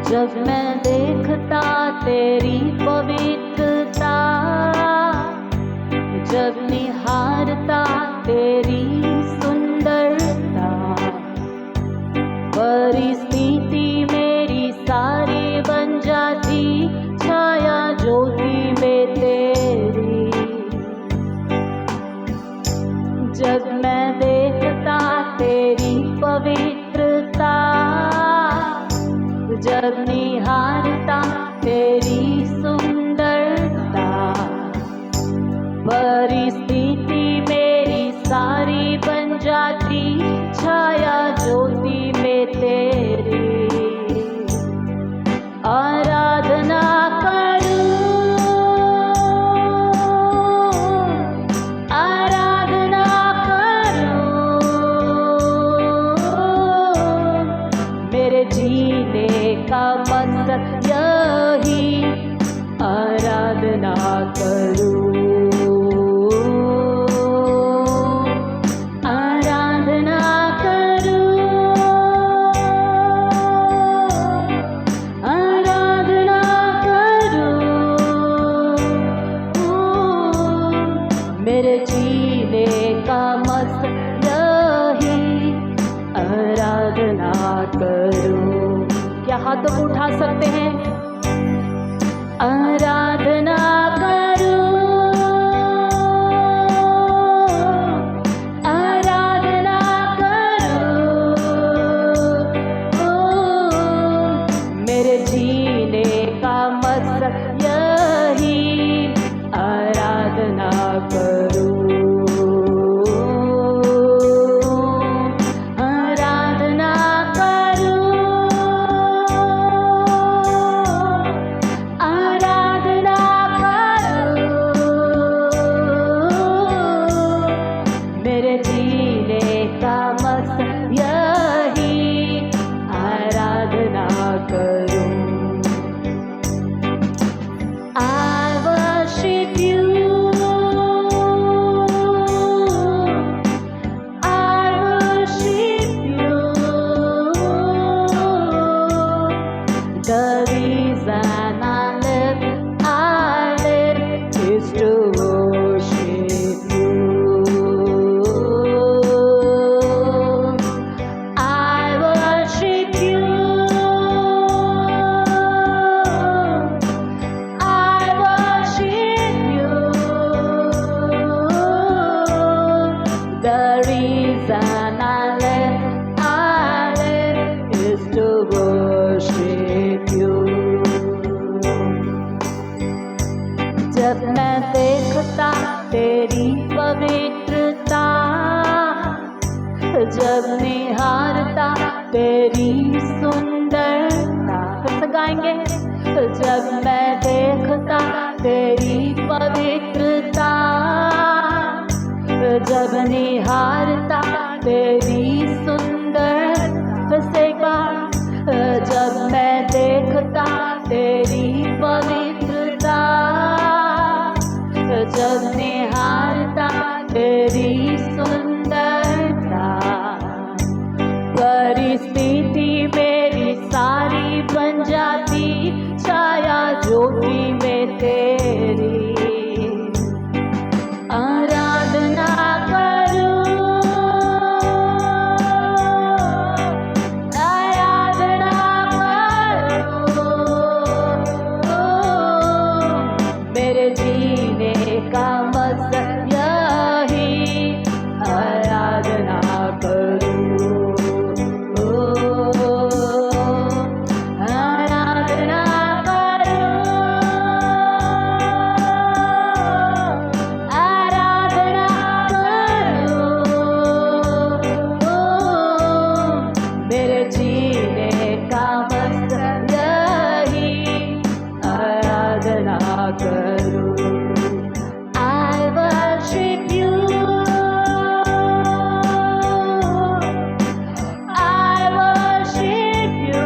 जब मैं देखता तेरी पवित्रता, जब निहारता तेरी सुंदरता, परिस्थिति मेरी सारी बन जाती छाया ज्योति में तेरी। जब मैं देखता तेरी पवित्रता, जब निहारता तेरी सुंदरता, परिस्थिति मेरी सारी बन जाती छाया ज्योति में तेरी। आराधना करूं, आराधना करूं, मेरे जीने का मकसद यही आराधना करूं, आराधना करूं, हाथों को उठा सकते हैं। आराधना करो, आराधना करो, मेरे जीने का मकसद यही आराधना करो, आराधना करो, आराधना करो, मेरे जीने का मकसद यही आराधना करो। I worship you, I worship you. The reason I live is to worship you. I worship you, I worship you. The reason I live is to worship you. जब मैं देखता तेरी पवित्रता, जब निहारता तेरी सुंदरता, फिर से गाएंगे। जब मैं देखता तेरी पवित्रता, जब निहारता तेरी सुंदरता, फिर से एक बार। जब मैं देखता तेरी पवित्रता, जब निहारता तेरी सुंदरता, परिस्थिति मेरी सारी बन जाती छाया ज्योति में तेरी। आराधना करो, आराधना करो, मेरे जीने का मकसद यही आराधना करो, आराधना करो, आराधना करो, मेरे जीने का मकसद यही आराधना करो। I worship you, I worship you.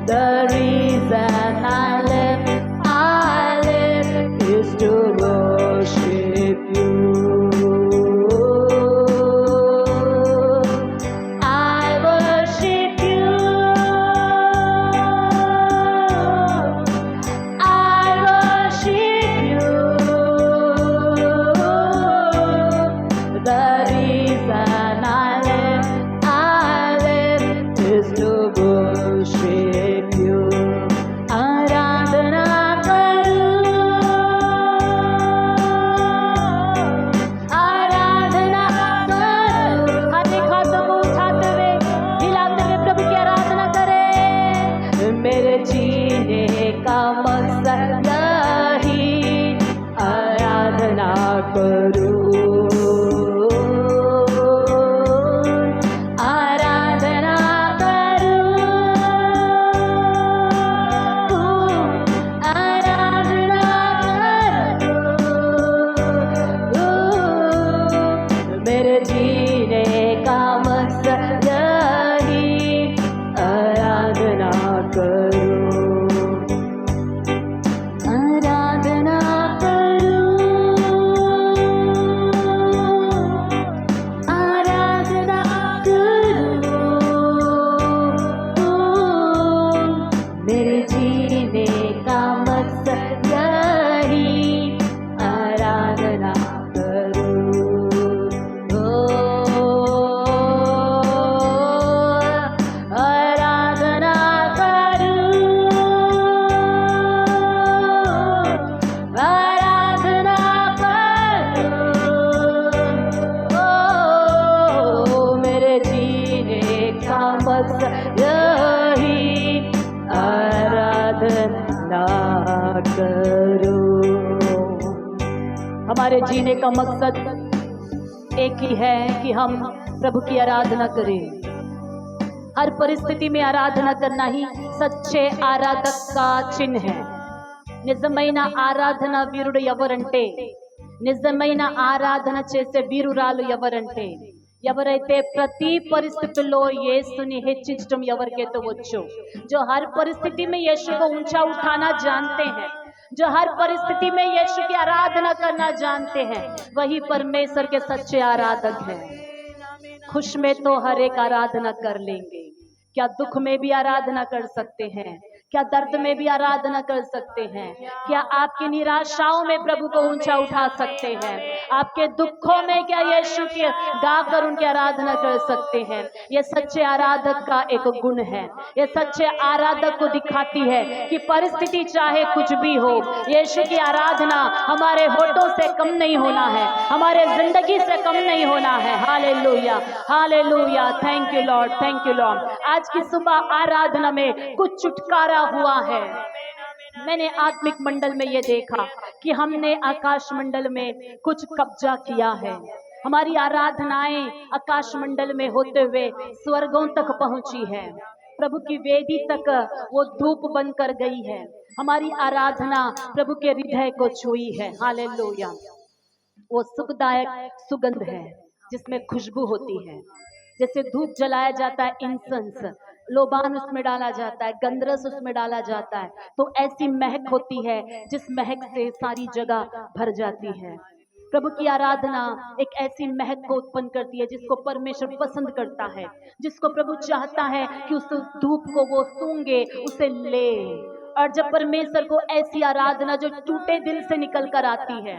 The reason I live is to worship you. I worship you, I worship you. The reason I live is to worship you. आराधना करो, आराधना करो। हाथ हाथों को उठाते हुए हिलाते हुए प्रभु की आराधना करें। मेरे जीने का मकसद यही आराधना करो, आराधना करो, यही आराधना करो। हमारे जीने का मकसद एक ही है कि हम प्रभु की आराधना करें। हर परिस्थिति में आराधना करना ही सच्चे आराधक का चिन्ह है। నిజమైన ఆరాధన వీరుడు ఎవరంటే, నిజమైన ఆరాధన చేసే వీరురాలు ఎవరంటే, ఎవరైతే ప్రతి పరిస్థితుల్లో యేసుని హెచ్చించడం ఎవరికైతే వచ్చో, जो हर परिस्थिति में यीशु को ऊंचा उठाना जानते हैं, जो हर परिस्थिति में यीशु की आराधना करना जानते हैं, वही परमेश्वर के सच्चे आराधक हैं। खुश में तो हर एक आराधना कर लेंगे, क्या दुख में भी आराधना कर सकते हैं, क्या दर्द में भी आराधना कर सकते हैं, क्या आपकी निराशाओं में प्रभु को ऊंचा उठा सकते हैं, आपके दुखों में क्या यीशु की गाकर उनकी आराधना कर सकते हैं। यह सच्चे आराधक का एक गुण है। यह सच्चे आराधक को दिखाती है कि परिस्थिति चाहे कुछ भी हो, यीशु की आराधना हमारे होठों से कम नहीं होना है, हमारे जिंदगी से कम नहीं होना है। Hallelujah, hallelujah, thank you Lord, thank you Lord. आज की सुबह आराधना में कुछ छुटकारा हुआ है। मैंने आत्मिक मंडल में ये देखा कि हमने आकाश मंडल में कुछ कब्जा किया है। हमारी आराधनाएं आकाश मंडल में होते हुए स्वर्गों तक पहुंची है, प्रभु की वेदी तक वो धूप बनकर गई है। हमारी आराधना प्रभु के हृदय को छुई है। हालेलुया, वो सुखदायक सुगंध है जिसमें खुशबू होती है। जैसे धूप जलाया जाता है, इंसेंस, लोबान उसमें डाला जाता है, गंधरस उसमें डाला जाता है, तो ऐसी महक होती है जिस महक से सारी जगह भर जाती है। प्रभु की आराधना एक ऐसी महक को उत्पन्न करती है जिसको परमेश्वर पसंद करता है, जिसको प्रभु चाहता है कि उस धूप को वो सूंघे, उसे ले। और जब परमेश्वर को ऐसी आराधना जो टूटे दिल से निकल कर आती है,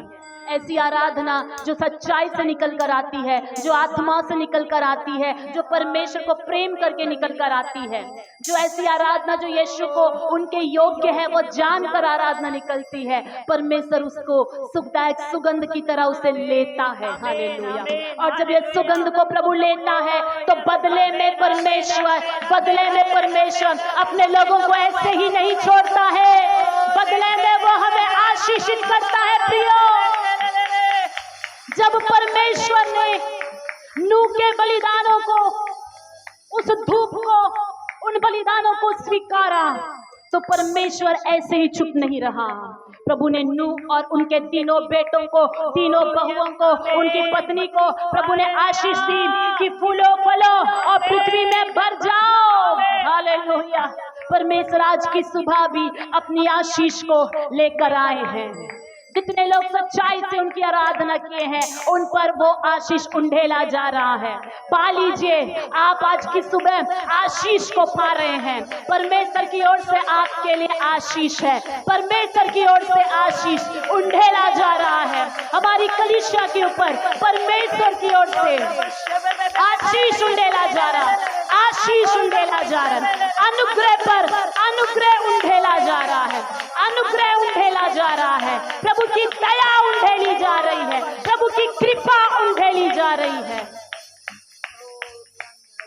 ऐसी आराधना जो सच्चाई से निकल कर आती है, जो आत्मा से निकल कर आती है, जो परमेश्वर को प्रेम करके निकल कर आती है, जो ऐसी आराधना जो यीशु को उनके योग्य है वो जानकर आराधना निकलती है, परमेश्वर उसको सुखदायक सुगंध की तरह उसे लेता है। हालेलुया। और जब ये सुगंध को प्रभु लेता है तो बदले में परमेश्वर अपने लोगों को ऐसे ही नहीं छोड़ता है, बदले में वो हमें आशीषित करता है। प्रियो, जब परमेश्वर ने नूह के बलिदानों को, उस धूप को, उन बलिदानों को स्वीकारा तो परमेश्वर ऐसे ही चुप नहीं रहा। प्रभु ने नूह और उनके तीनों बेटों को, तीनों बहुओं को, उनकी पत्नी को प्रभु ने आशीष दी कि फूलो फलो और पृथ्वी में भर जाओ। हालेलुया। परमेश्वर आज की सुबह भी अपनी आशीष को लेकर आए हैं। जितने लोग सच्चाई से उनकी आराधना किए हैं उन पर वो आशीष उंडेला जा रहा है। पा लीजिए, आप आज की सुबह आशीष को पा रहे हैं। परमेश्वर की ओर से आपके लिए आशीष है, परमेश्वर की ओर से आशीष उंडेला जा रहा है। हमारी कलीसिया के ऊपर परमेश्वर की ओर से आशीष उंडेला जा रहा है, आशीष उंडेला जा रहा है। अनुग्रह पर अनुग्रह उंडेला जा रहा है, अनुग्रह उंडेला जा रहा है। प्रभु की दया उंडेली जा रही है, प्रभु की कृपा उंडेली जा रही है।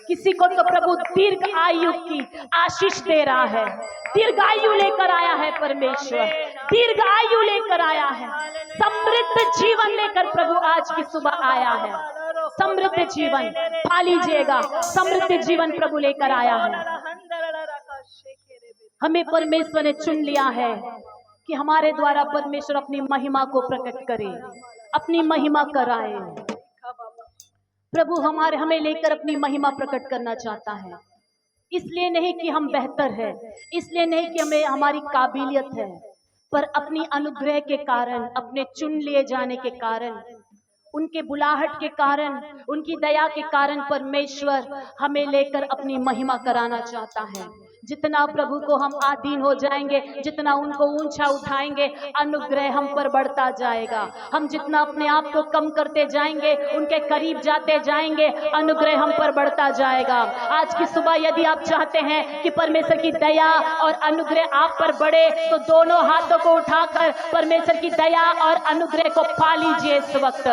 किसी को तो प्रभु दीर्घ आयु की आशीष दे रहा है, दीर्घ आयु लेकर आया है परमेश्वर, दीर्घ आयु लेकर आया है, समृद्ध जीवन लेकर प्रभु आज की सुबह आया है। समृद्ध जीवन पा लीजिएगा, समृद्ध जीवन प्रभु लेकर आया है। हमें परमेश्वर ने चुन लिया है कि हमारे द्वारा परमेश्वर अपनी महिमा को प्रकट करे, अपनी महिमा कराए। प्रभु हमें लेकर अपनी महिमा प्रकट करना चाहता है। इसलिए नहीं कि हम बेहतर है, इसलिए नहीं कि हमें हमारी काबिलियत है, पर अपनी अनुग्रह के कारण, अपने चुन लिए जाने के कारण, उनके बुलाहट के कारण, उनकी दया के कारण परमेश्वर हमें लेकर अपनी महिमा कराना चाहता है। जितना प्रभु को हम आधीन हो जाएंगे, जितना उनको ऊंचा उठाएंगे, अनुग्रह हम पर बढ़ता जाएगा। हम जितना अपने आप को कम करते जाएंगे, उनके करीब जाते जाएंगे, अनुग्रह हम पर बढ़ता जाएगा। आज की सुबह यदि आप चाहते हैं कि परमेश्वर की दया और अनुग्रह आप पर बढ़े, तो दोनों हाथों को उठाकर परमेश्वर की दया और अनुग्रह को पा लीजिए। इस वक्त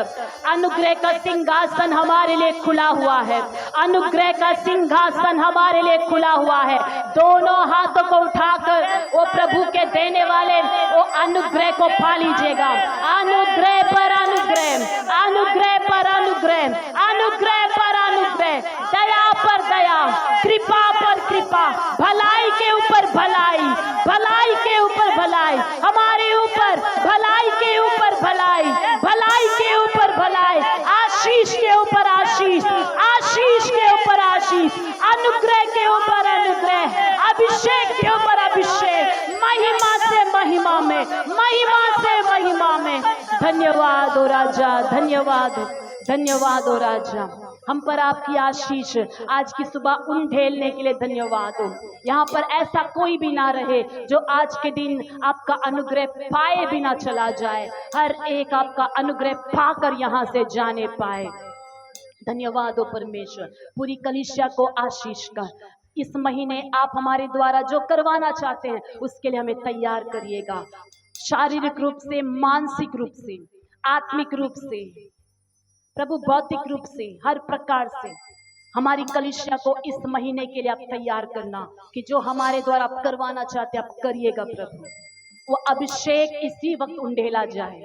अनुग्रह का सिंहासन हमारे लिए खुला हुआ है। अनुग्रह का सिंहासन हमारे लिए खुला हुआ है। दोनों हाथों को उठाकर वो प्रभु के देने वाले वो अनुग्रह को पा लीजिएगा। अनुग्रह पर अनुग्रह, अनुग्रह पर अनुग्रह, अनुग्रह पर अनुग्रह, दया पर दया, कृपा पर कृपा, भलाई के ऊपर भलाई, भलाई के ऊपर भलाई, हमारे ऊपर भलाई के ऊपर भलाई, भलाई के ऊपर भलाई, आशीष के ऊपर आशीष, आशीष के ऊपर आशीष, अनुग्रह के ऊपर अनुग्रह, अभिषेक के ऊपर अभिषेक, महिमा से महिमा में, महिमा से महिमा में। धन्यवाद ओ राजा, धन्यवाद, धन्यवाद ओ राजा। हम पर आपकी आशीष आज की सुबह उंडेलने के लिए धन्यवाद हो। यहाँ पर ऐसा कोई भी ना रहे जो आज के दिन आपका अनुग्रह पाए बिना चला जाए। हर एक आपका अनुग्रह पाकर यहाँ से जाने पाए। धन्यवाद हो परमेश्वर। पूरी कलीसिया को आशीष कर इस महीने आप हमारे द्वारा जो करवाना चाहते हैं उसके लिए हमें तैयार करिएगा, शारीरिक रूप से, मानसिक रूप से, आत्मिक रूप से, प्रभु भौतिक रूप से, हर प्रकार से हमारी कलीसिया को इस महीने के लिए आप तैयार करना कि जो हमारे द्वारा आप करवाना चाहते हैं आप करिएगा प्रभु। वो अभिषेक इसी वक्त उंडेला जाए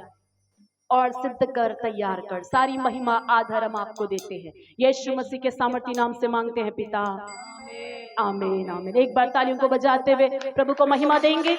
और सिद्ध कर, तैयार कर। सारी महिमा आधार हम आपको देते हैं, यीशु मसीह के सामर्थी नाम से मांगते हैं पिता, आमीन आमीन। एक बार तालियों को बजाते हुए प्रभु को महिमा देंगे।